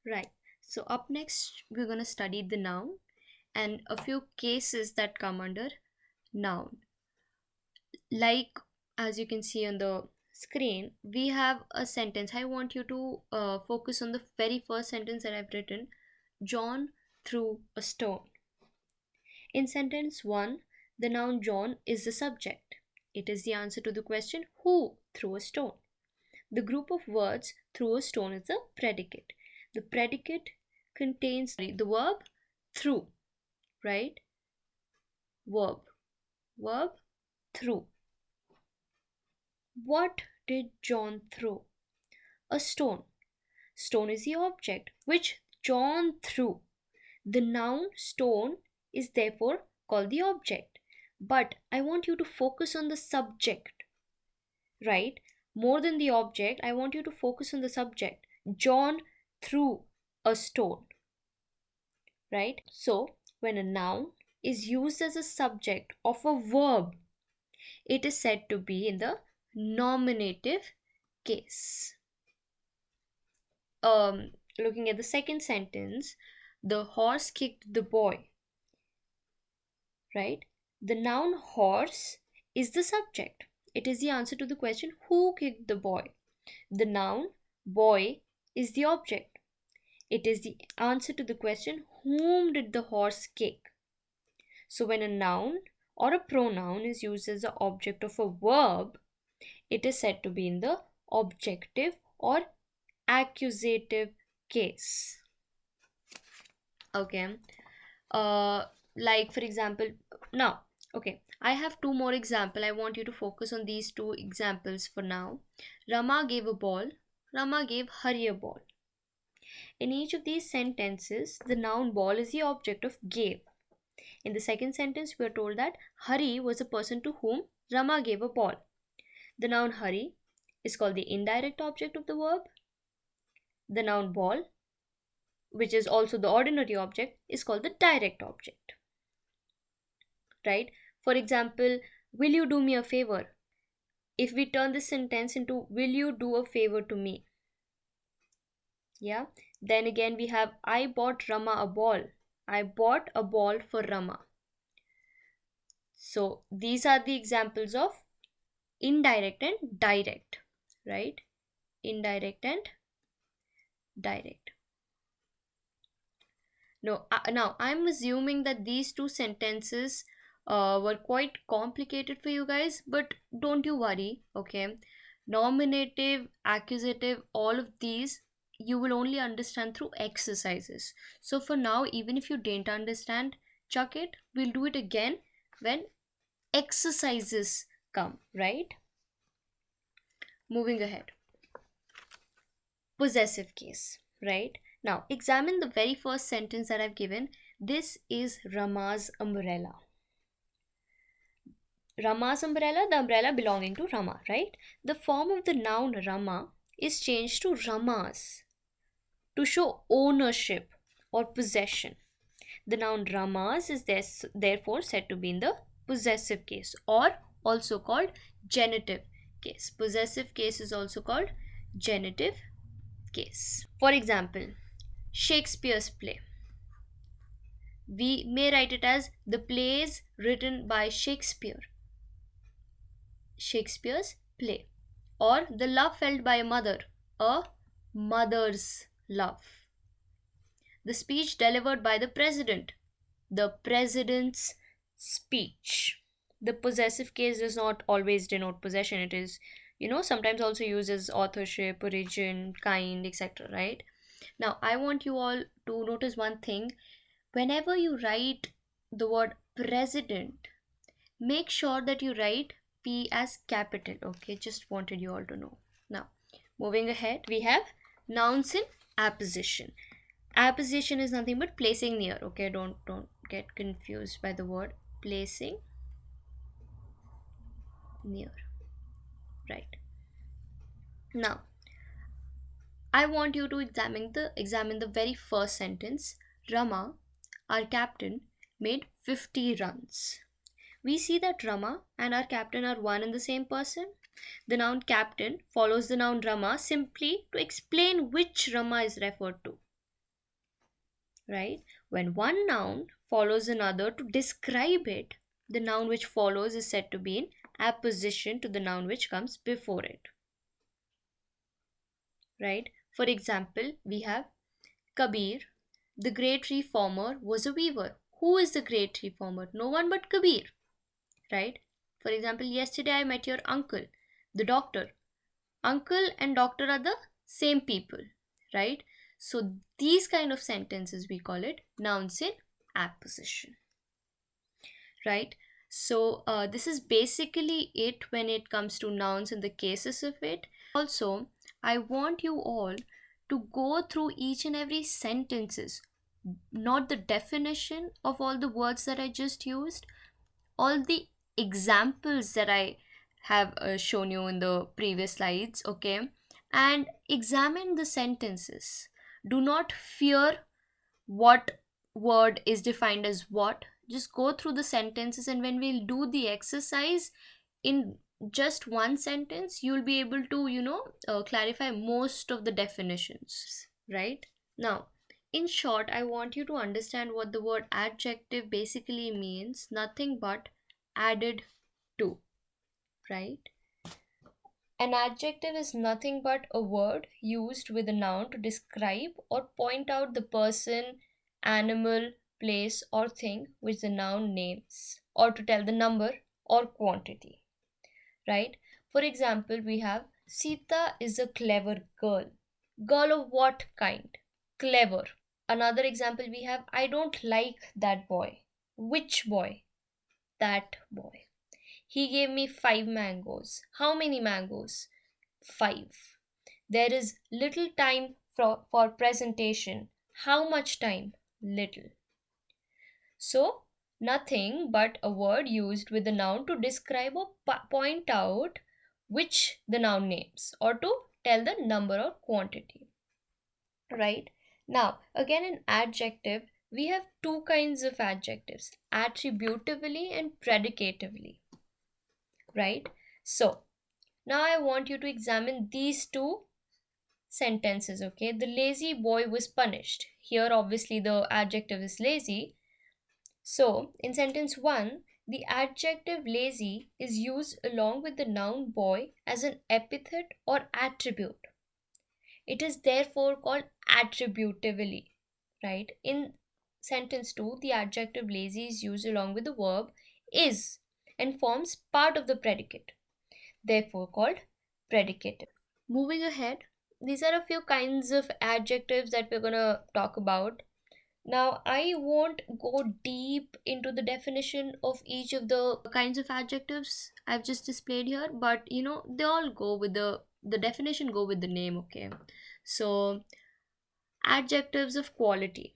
Right. So up next, we're going to study the noun and a few cases that come under noun. Like, as you can see on the screen, we have a sentence. I want you to focus on the very first sentence that I've written. John threw a stone. In sentence 1, the noun John is the subject. It is the answer to the question who threw a stone. The group of words threw a stone is the predicate. The predicate contains the verb threw, right? Verb threw. What did John throw? A stone. Stone is the object which John threw. The noun stone is therefore called the object. But I want you to focus on the subject, right? More than the object, I want you to focus on the subject. John threw a stone, right? So, when a noun is used as a subject of a verb, it is said to be in the nominative case. Looking at the second sentence, the horse kicked the boy, right? The noun horse is the subject. It is the answer to the question who kicked the boy. The noun boy is the object. It is the answer to the question whom did the horse kick. So when a noun or a pronoun is used as the object of a verb, it is said to be in the objective or accusative case. Okay. Like for example, now, okay, I have two more example. I want you to focus on these two examples for now. Rama gave a ball. Rama gave Hari a ball. In each of these sentences, the noun ball is the object of gave. In the second sentence, we are told that Hari was a person to whom Rama gave a ball. The noun Hari is called the indirect object of the verb. The noun ball, which is also the ordinary object, is called the direct object. Right? For example, will you do me a favor? If we turn this sentence into will you do a favor to me? Yeah. Then again we have I bought Rama a ball. I bought a ball for Rama. So these are the examples of indirect and direct, right? Indirect and direct. Now I'm assuming that these two sentences were quite complicated for you guys, but don't you worry, okay? Nominative, accusative, all of these you will only understand through exercises. So for now, even if you didn't understand, chuck it. We'll do it again when exercises come, right? Moving ahead. Possessive case, right? Now, examine the very first sentence that I've given. This is Rama's umbrella. Rama's umbrella, the umbrella belonging to Rama, right? The form of the noun Rama is changed to Ramas to show ownership or possession. The noun Ramas is therefore said to be in the possessive case or also called genitive case. Possessive case is also called genitive case. For example, Shakespeare's play. We may write it as the plays written by Shakespeare. Shakespeare's play. Or the love felt by a mother. A mother's love. The speech delivered by the president. The president's speech. The possessive case does not always denote possession. It is, sometimes also used as authorship, origin, kind, etc. Right? Now, I want you all to notice one thing. Whenever you write the word president, make sure that you write P as capital. Okay, just wanted you all to know. Now, moving ahead, we have nouns in apposition. Apposition is nothing but placing near. Okay, don't get confused by the word placing near. Right. Now, I want you to examine the very first sentence. Rama, our captain, made 50 runs. We see that Rama and our captain are one and the same person. The noun captain follows the noun Rama simply to explain which Rama is referred to. right? When one noun follows another to describe it, the noun which follows is said to be in apposition to the noun which comes before it, right? For example, we have Kabir, the great reformer, was a weaver. Who is the great reformer? No one but Kabir, right? For example, yesterday I met your uncle, the doctor. Uncle and doctor are the same people, right? So these kind of sentences we call it nouns in apposition, right? So this is basically it when it comes to nouns and the cases of it. Also, I want you all to go through each and every sentences, not the definition of all the words that I just used, all the examples that I have shown you in the previous slides, okay? And examine the sentences. Do not fear what word is defined as what. Just go through the sentences, and when we'll do the exercise in just one sentence, you'll be able to, clarify most of the definitions, right? Now, in short, I want you to understand what the word adjective basically means, nothing but added to, right? An adjective is nothing but a word used with a noun to describe or point out the person, animal, place, or thing which the noun names, or to tell the number or quantity, right? For example, we have Sita is a clever girl. Girl of what kind? Clever. Another example we have I don't like that boy. Which boy? That boy. He gave me 5 mangoes. How many mangoes? 5. There is little time for presentation. How much time? Little. So, nothing but a word used with the noun to describe or point out which the noun names or to tell the number or quantity. Right? Now, again, in adjective, we have two kinds of adjectives, attributively and predicatively. Right? So, now I want you to examine these two sentences, okay? The lazy boy was punished. Here, obviously, the adjective is lazy. So, in sentence 1, the adjective lazy is used along with the noun boy as an epithet or attribute. It is therefore called attributively, right? In sentence 2, the adjective lazy is used along with the verb is and forms part of the predicate, therefore called predicative. Moving ahead, these are a few kinds of adjectives that we're going to talk about. Now, I won't go deep into the definition of each of the kinds of adjectives I've just displayed here, but they all go with the definition go with the name, okay? So, adjectives of quality.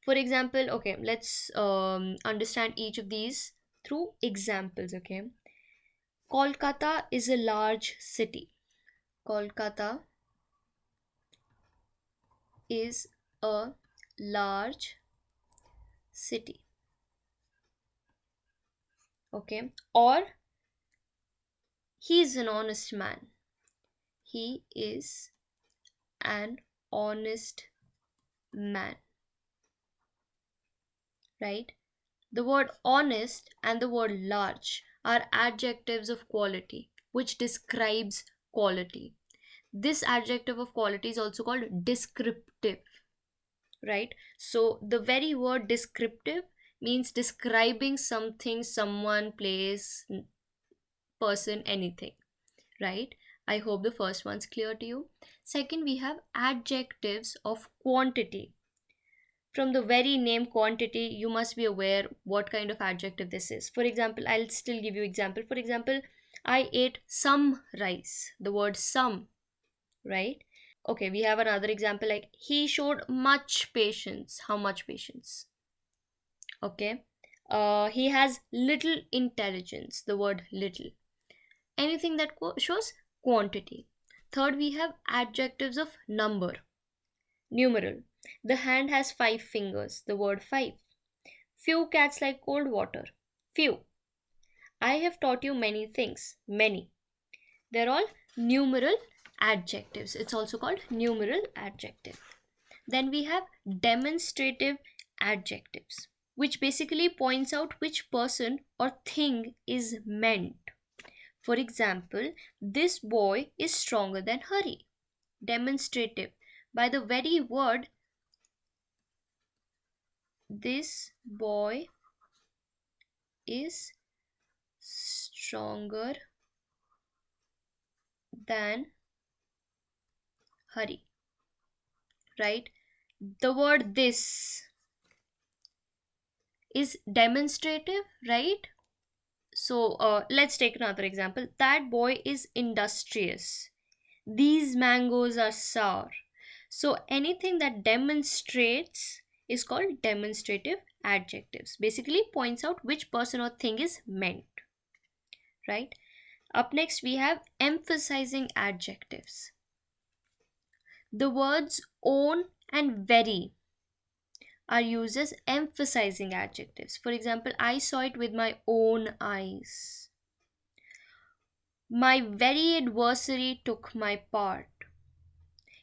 For example, okay, let's understand each of these through examples, okay? Kolkata is a large city. Kolkata is a large city, okay? Or he is an honest man. He is an honest man, right? The word honest and the word large are adjectives of quality which describes quality. This adjective of quality is also called descriptive, right? So the very word descriptive means describing something, someone, place, person, anything, right? I hope the first one's clear to you. Second, we have adjectives of quantity. From the very name quantity, you must be aware what kind of adjective this is. For example, I'll still give you example. For example, I ate some rice. The word some, right? Okay, we have another example like he showed much patience. How much patience? Okay. He has little intelligence. The word little. Anything that shows quantity. Third, we have adjectives of number. Numeral. The hand has 5 fingers. The word 5. Few cats like cold water. Few. I have taught you many things. Many. They're all numeral adjectives. It's also called numeral adjective. Then we have demonstrative adjectives, which basically points out which person or thing is meant. For example, this boy is stronger than Hari. Demonstrative. By the very word, this boy is stronger than Hari. Right? The word this is demonstrative, right? So let's take another example. That boy is industrious. These mangoes are sour. So anything that demonstrates is called demonstrative adjectives. Basically points out which person or thing is meant, right? Up next we have emphasizing adjectives. The words own and very are used as emphasizing adjectives. For example, I saw it with my own eyes. My very adversary took my part.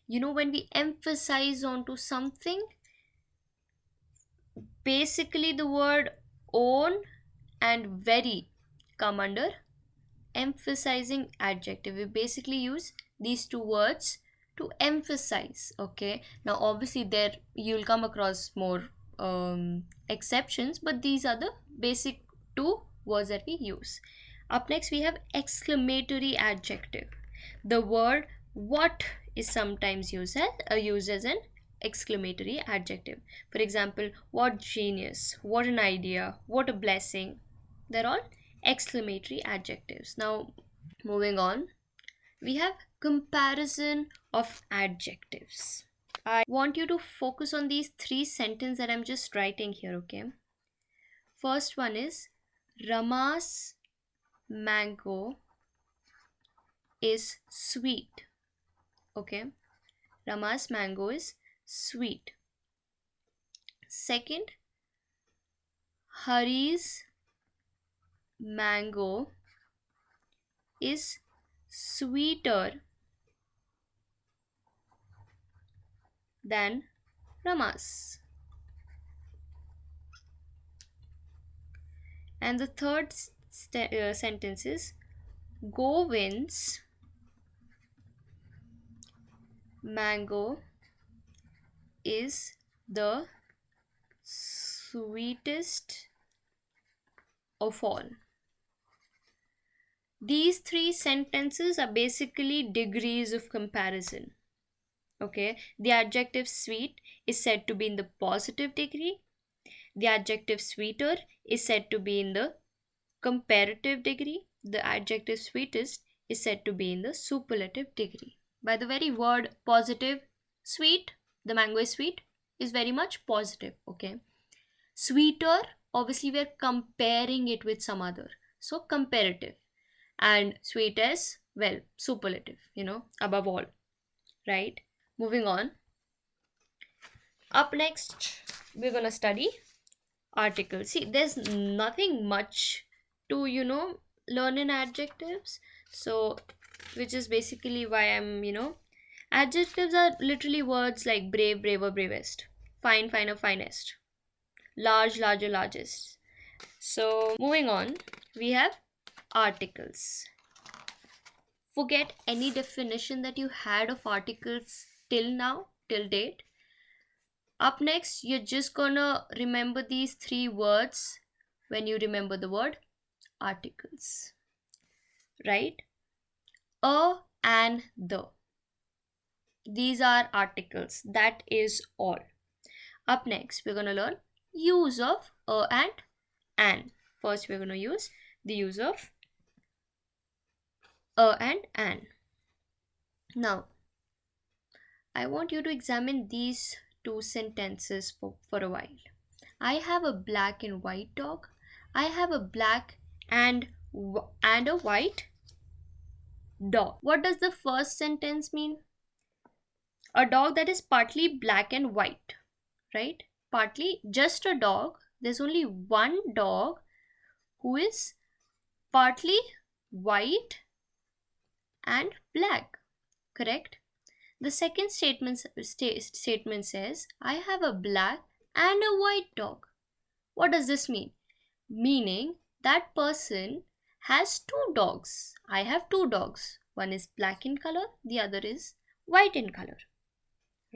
When we emphasize onto something, basically the word own and very come under emphasizing adjective. We basically use these two words to emphasize. Okay, now obviously there you'll come across more exceptions, but these are the basic two words that we use. Up next we have exclamatory adjective. The word what is sometimes used as an exclamatory adjective. For example, what genius, what an idea, what a blessing. They're all exclamatory adjectives. Now, moving on, we have comparison of adjectives. I want you to focus on these three sentences that I'm just writing here, okay? First one is Rama's mango is sweet. Okay, Rama's mango is sweet. Second, Hari's mango is sweeter than Rama's. And the third sentence is Govind's mango is the sweetest of all. These three sentences are basically degrees of comparison. Okay, the adjective sweet is said to be in the positive degree. The adjective sweeter is said to be in the comparative degree. The adjective sweetest is said to be in the superlative degree. By the very word positive, sweet, the mango is sweet, is very much positive. Okay, sweeter, obviously we are comparing it with some other, so comparative. And sweetest, well, superlative, above all, right? Moving on. Up next, we're gonna study articles. See, there's nothing much to learn in adjectives, so which is basically why I'm adjectives are literally words like brave, braver, bravest, fine, finer, finest, large, larger, largest. So moving on, we have articles. Forget any definition that you had of articles till now, till date. Up next, you're just gonna remember these three words when you remember the word articles, right? A and the. These are articles. That is all. Up next, we're gonna learn use of a and an. First, we're gonna use the use of a and an. Now, I want you to examine these two sentences for a while. I have a black and white dog. I have a black and a white dog. What does the first sentence mean? A dog that is partly black and white, right? Partly just a dog. There's only one dog who is partly white and black, correct? The second statement says, I have a black and a white dog. What does this mean? Meaning that person has two dogs. I have two dogs. One is black in color, the other is white in color,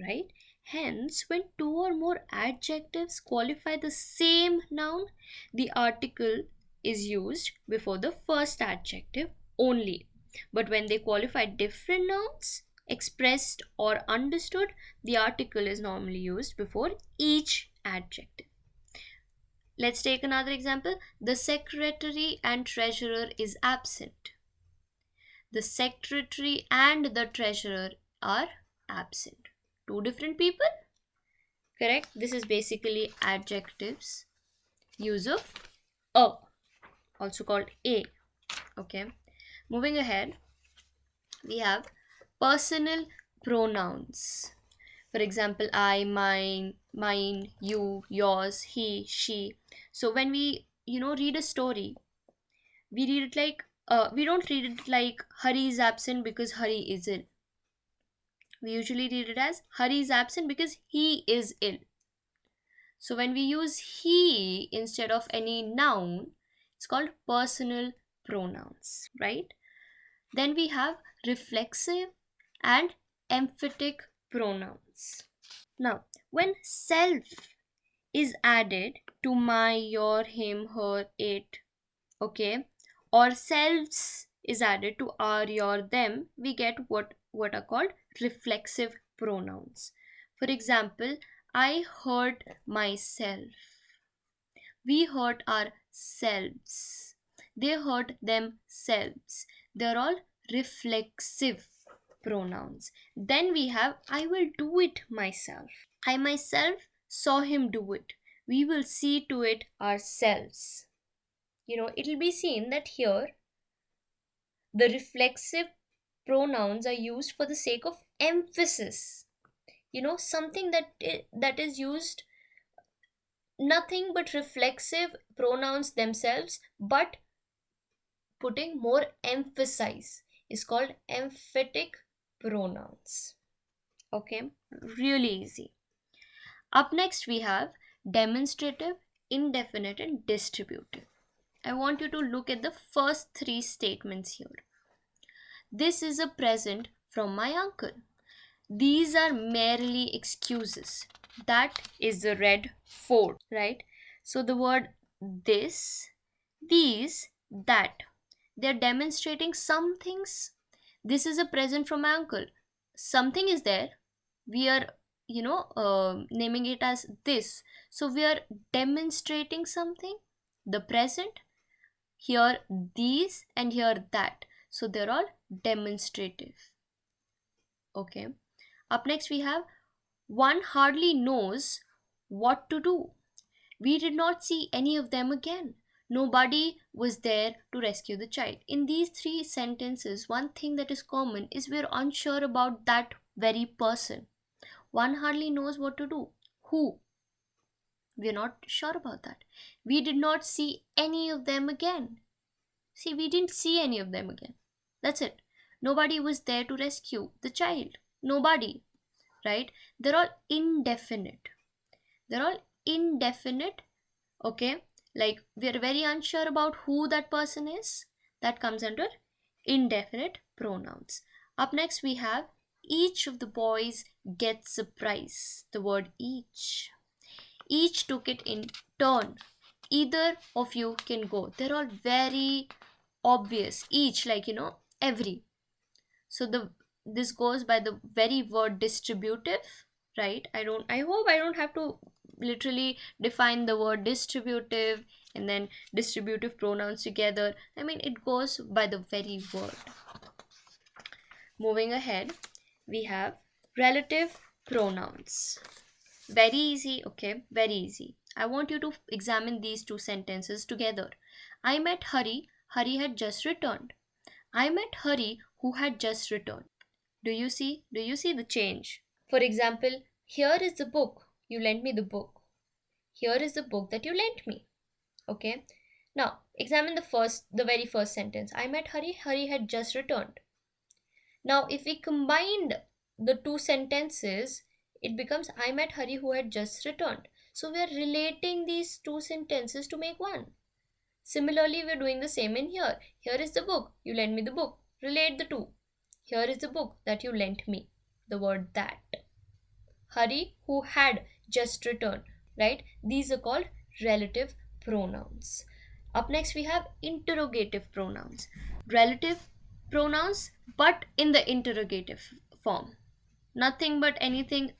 right? Hence, when two or more adjectives qualify the same noun, the article is used before the first adjective only. But when they qualify different nouns, expressed or understood, the article is normally used before each adjective. Let's take another example. The secretary and treasurer is absent. The secretary and the treasurer are absent. Two different people? Correct. This is basically adjectives. Use of a, also called a. Okay. Moving ahead, we have personal pronouns. For example, I, mine, you, yours, he, she. So when we read a story, we read it like we don't read it like Hari is absent because Hari is ill. We usually read it as Hari is absent because he is ill. So when we use he instead of any noun, it's called personal pronouns, right? Then we have reflexive and emphatic pronouns. Now, when self is added to my, your, him, her, it, okay, or selves is added to our, your, them, we get what are called reflexive pronouns. For example, I hurt myself. We hurt ourselves. They hurt themselves. They're all reflexive pronouns. Then we have I will do it myself. I myself saw him do it. We will see to it ourselves. It'll be seen that here the reflexive pronouns are used for the sake of emphasis. Something that is used, nothing but reflexive pronouns themselves, but putting more emphasis is called emphatic pronouns. Okay, really easy. Up next we have demonstrative, indefinite, and distributive. I want you to look at the first three statements here. This is a present from my uncle. These are merely excuses. That is the red fort, right? So the word this, these, that, they're demonstrating some things. This is a present from my uncle. Something is there. We are, naming it as this. So we are demonstrating something. The present, here these, and here that. So they're all demonstrative. Okay. Up next we have one hardly knows what to do. We did not see any of them again. Nobody was there to rescue the child. In these three sentences, one thing that is common is we're unsure about that very person. One hardly knows what to do. Who? We're not sure about that. We did not see any of them again. See, we didn't see any of them again. That's it. Nobody was there to rescue the child. Nobody. Right? They're all indefinite. They're all indefinite. Okay? Like we're very unsure about who that person is. That comes under indefinite pronouns. Up next we have each of the boys gets a prize. The word each. Each took it in turn. Either of you can go. They're all very obvious. Each, like every. So this goes by the very word distributive, right? I hope I don't have to literally define the word distributive and then distributive pronouns together. I mean, it goes by the very word. Moving ahead, we have relative pronouns. Very easy, okay? Very easy. I want you to examine these two sentences together. I met Hari. Hari had just returned. I met Hari who had just returned. Do you see? Do you see the change? For example, here is the book. You lent me the book. Here is the book that you lent me. Okay? Now, examine the very first sentence. I met Hari. Hari had just returned. Now, if we combined the two sentences, it becomes I met Hari who had just returned. So we are relating these two sentences to make one. Similarly, we're doing the same in here. Here is the book, you lend me the book. Relate the two. Here is the book that you lent me. The word that. Hari who had just returned, right? These are called relative pronouns. Up next, we have interrogative pronouns. Relative pronouns, but in the interrogative form. Nothing but anything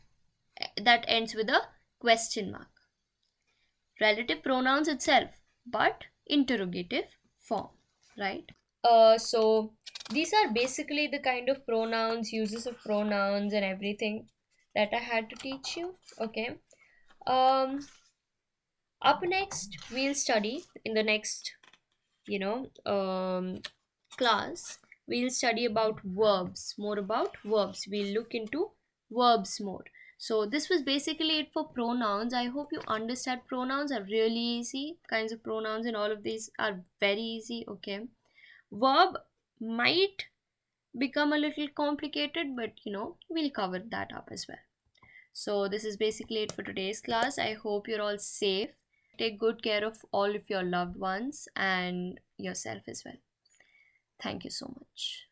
that ends with a question mark. Relative pronouns itself, but interrogative form, right? So these are basically the kind of pronouns, uses of pronouns, and everything that I had to teach you. Okay. Um, Up next, we'll study in the next, you know, class. We'll study about verbs, more about verbs. We'll look into verbs more. So this was basically it for pronouns. I hope you understand. Pronouns are really easy. Kinds of pronouns and all of these are very easy. Okay. Verb might become a little complicated, but we'll cover that up as well. So this is basically it for today's class. I hope you're all safe. Take good care of all of your loved ones and yourself as well. Thank you so much.